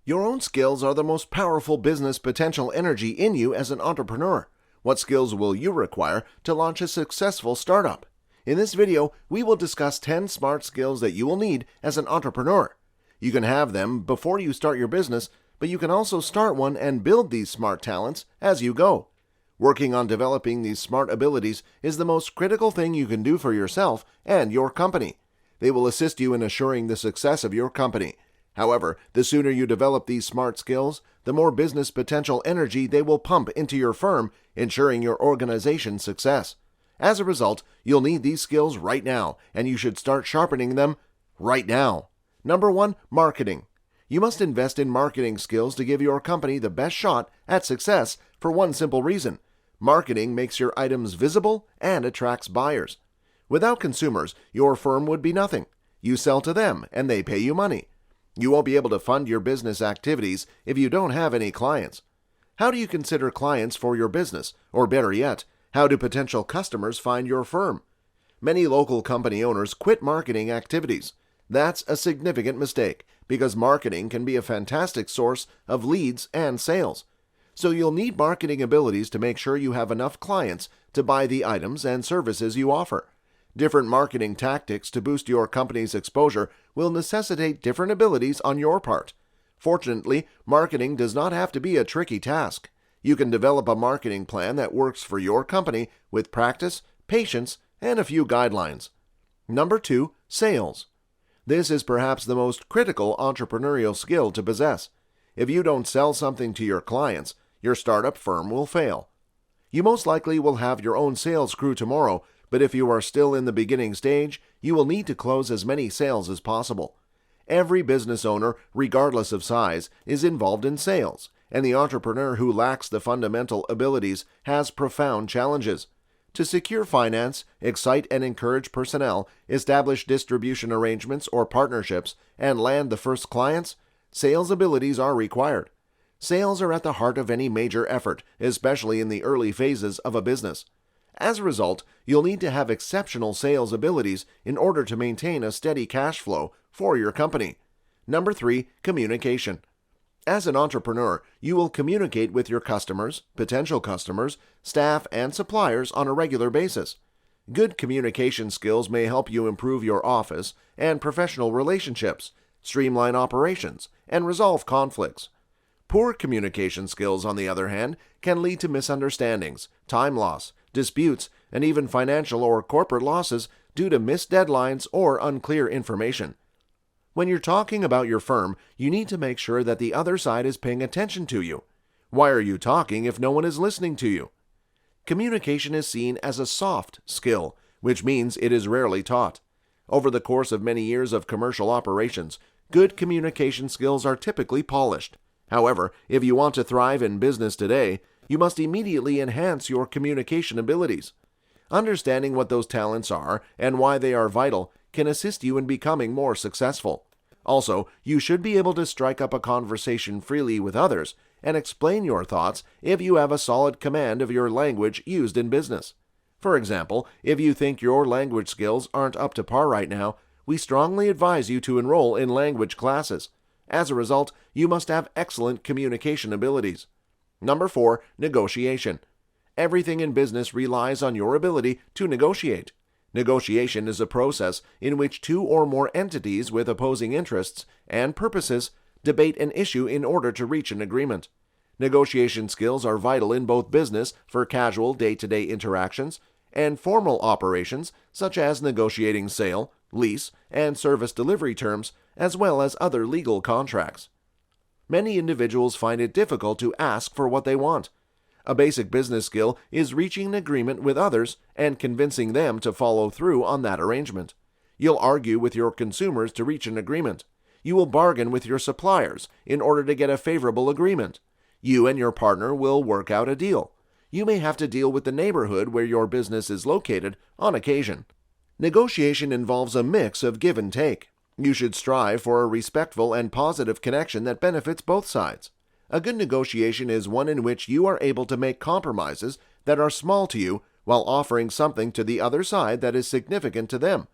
Your own skills are the most powerful business potential energy in you as an entrepreneur. What skills will you require to launch a successful startup? In this video, we will discuss 10 smart skills that you will need as an entrepreneur. You can have them before you start your business, but you can also start one and build these smart talents as you go. Working on developing these smart abilities is the most critical thing you can do for yourself and your company. They will assist you in assuring the success of your company. However, the sooner you develop these smart skills, the more business potential energy they will pump into your firm, ensuring your organization's success. As a result, you'll need these skills right now, and you should start sharpening them right now. Number 1, marketing. You must invest in marketing skills to give your company the best shot at success for one simple reason. Marketing makes your items visible and attracts buyers. Without consumers, your firm would be nothing. You sell to them, and they pay you money. You won't be able to fund your business activities if you don't have any clients. How do you consider clients for your business? Or better yet, how do potential customers find your firm? Many local company owners quit marketing activities. That's a significant mistake because marketing can be a fantastic source of leads and sales. So you'll need marketing abilities to make sure you have enough clients to buy the items and services you offer. Different marketing tactics to boost your company's exposure will necessitate different abilities on your part. Fortunately, marketing does not have to be a tricky task. You can develop a marketing plan that works for your company with practice, patience, and a few guidelines. Number 2, sales. This is perhaps the most critical entrepreneurial skill to possess. If you don't sell something to your clients, your startup firm will fail. You most likely will have your own sales crew tomorrow, but if you are still in the beginning stage, you will need to close as many sales as possible. Every business owner, regardless of size, is involved in sales, and the entrepreneur who lacks the fundamental abilities has profound challenges. To secure finance, excite and encourage personnel, establish distribution arrangements or partnerships, and land the first clients, sales abilities are required. Sales are at the heart of any major effort, especially in the early phases of a business. As a result, you'll need to have exceptional sales abilities in order to maintain a steady cash flow for your company. Number 3, communication. As an entrepreneur, you will communicate with your customers, potential customers, staff, and suppliers on a regular basis. Good communication skills may help you improve your office and professional relationships, streamline operations, and resolve conflicts. Poor communication skills, on the other hand, can lead to misunderstandings, time loss, disputes, and even financial or corporate losses due to missed deadlines or unclear information. When you're talking about your firm, you need to make sure that the other side is paying attention to you. Why are you talking if no one is listening to you? Communication is seen as a soft skill, which means it is rarely taught. Over the course of many years of commercial operations, good communication skills are typically polished. However, if you want to thrive in business today, you must immediately enhance your communication abilities. Understanding what those talents are and why they are vital can assist you in becoming more successful. Also, you should be able to strike up a conversation freely with others and explain your thoughts if you have a solid command of your language used in business. For example, if you think your language skills aren't up to par right now, we strongly advise you to enroll in language classes. As a result, you must have excellent communication abilities. Number 4, negotiation. Everything in business relies on your ability to negotiate. Negotiation is a process in which two or more entities with opposing interests and purposes debate an issue in order to reach an agreement. Negotiation skills are vital in both business for casual day-to-day interactions and formal operations such as negotiating sale, lease, and service delivery terms, as well as other legal contracts. Many individuals find it difficult to ask for what they want. A basic business skill is reaching an agreement with others and convincing them to follow through on that arrangement. You'll argue with your consumers to reach an agreement. You will bargain with your suppliers in order to get a favorable agreement. You and your partner will work out a deal. You may have to deal with the neighborhood where your business is located on occasion. Negotiation involves a mix of give and take. You should strive for a respectful and positive connection that benefits both sides. A good negotiation is one in which you are able to make compromises that are small to you while offering something to the other side that is significant to them.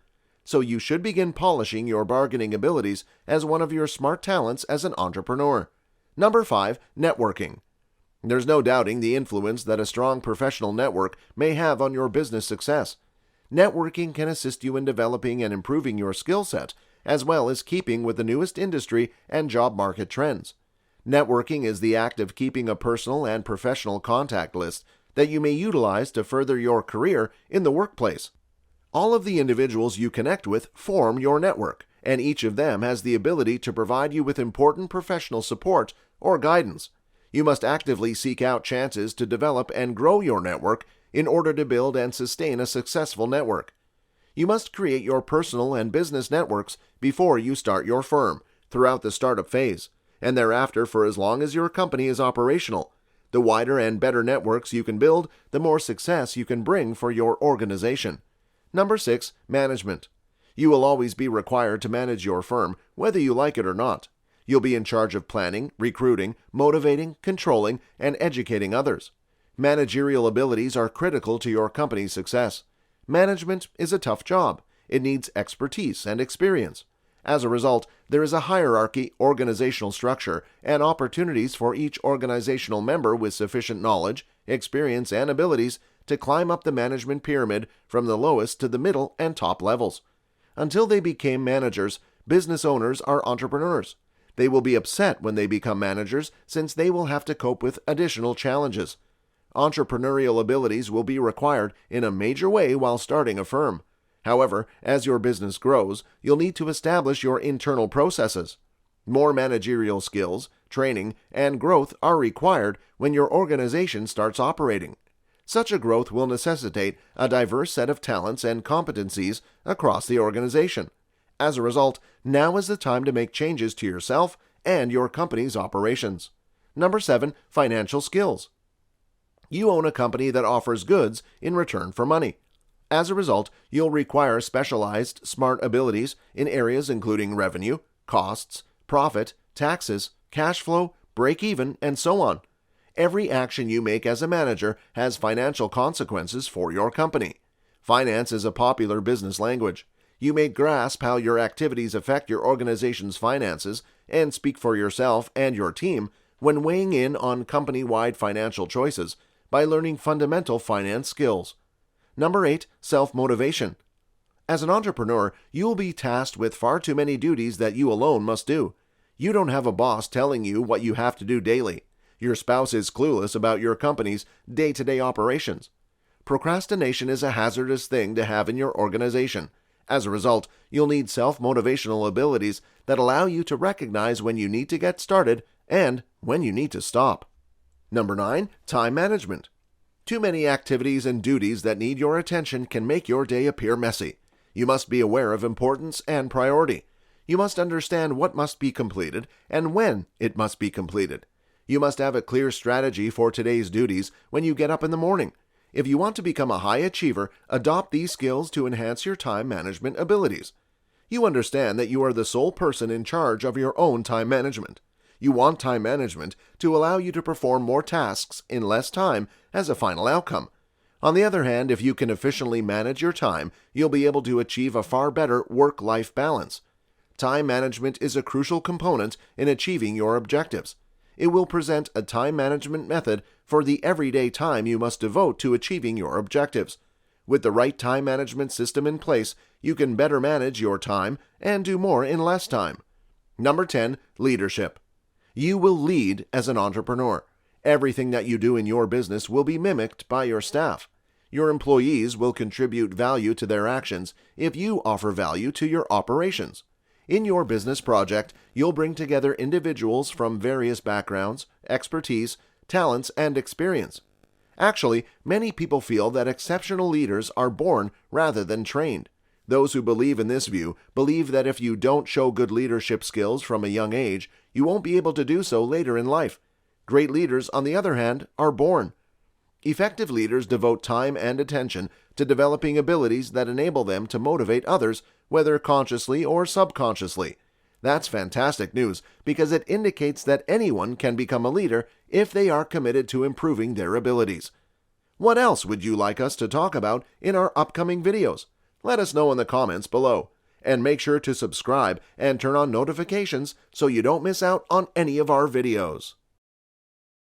So you should begin polishing your bargaining abilities as one of your smart talents as an entrepreneur. Number 5. Networking. There's no doubting the influence that a strong professional network may have on your business success. Networking can assist you in developing and improving your skill set, as well as keeping with the newest industry and job market trends. Networking is the act of keeping a personal and professional contact list that you may utilize to further your career in the workplace. All of the individuals you connect with form your network, and each of them has the ability to provide you with important professional support or guidance. You must actively seek out chances to develop and grow your network in order to build and sustain a successful network. You must create your personal and business networks before you start your firm, throughout the startup phase, and thereafter for as long as your company is operational. The wider and better networks you can build, the more success you can bring for your organization. Number 6. Management. You will always be required to manage your firm, whether you like it or not. You'll be in charge of planning, recruiting, motivating, controlling, and educating others. Managerial abilities are critical to your company's success. Management is a tough job. It needs expertise and experience. As a result, there is a hierarchy, organizational structure, and opportunities for each organizational member with sufficient knowledge, experience, and abilities to climb up the management pyramid from the lowest to the middle and top levels. Until they became managers, business owners are entrepreneurs. They will be upset when they become managers since they will have to cope with additional challenges. Entrepreneurial abilities will be required in a major way while starting a firm. However, as your business grows, you'll need to establish your internal processes. More managerial skills, training, and growth are required when your organization starts operating. Such a growth will necessitate a diverse set of talents and competencies across the organization. As a result, now is the time to make changes to yourself and your company's operations. Number 7. Financial skills. You own a company that offers goods in return for money. As a result, you'll require specialized, smart abilities in areas including revenue, costs, profit, taxes, cash flow, break-even, and so on. Every action you make as a manager has financial consequences for your company. Finance is a popular business language. You may grasp how your activities affect your organization's finances and speak for yourself and your team when weighing in on company-wide financial choices by learning fundamental finance skills. Number 8. Self-motivation. As an entrepreneur, you will be tasked with far too many duties that you alone must do. You don't have a boss telling you what you have to do daily. Your spouse is clueless about your company's day-to-day operations. Procrastination is a hazardous thing to have in your organization. As a result, you'll need self-motivational abilities that allow you to recognize when you need to get started and when you need to stop. Number 9. Time management. Too many activities and duties that need your attention can make your day appear messy. You must be aware of importance and priority. You must understand what must be completed and when it must be completed. You must have a clear strategy for today's duties when you get up in the morning. If you want to become a high achiever, adopt these skills to enhance your time management abilities. You understand that you are the sole person in charge of your own time management. You want time management to allow you to perform more tasks in less time as a final outcome. On the other hand, if you can efficiently manage your time, you'll be able to achieve a far better work-life balance. Time management is a crucial component in achieving your objectives. It will present a time management method for the everyday time you must devote to achieving your objectives. With the right time management system in place, you can better manage your time and do more in less time. Number 10. Leadership. You will lead as an entrepreneur. Everything that you do in your business will be mimicked by your staff. Your employees will contribute value to their actions if you offer value to your operations. In your business project, you'll bring together individuals from various backgrounds, expertise, talents, and experience. Actually, many people feel that exceptional leaders are born rather than trained. Those who believe in this view believe that if you don't show good leadership skills from a young age, you won't be able to do so later in life. Great leaders, on the other hand, are born. Effective leaders devote time and attention to developing abilities that enable them to motivate others, whether consciously or subconsciously. That's fantastic news because it indicates that anyone can become a leader if they are committed to improving their abilities. What else would you like us to talk about in our upcoming videos? Let us know in the comments below. And make sure to subscribe and turn on notifications so you don't miss out on any of our videos.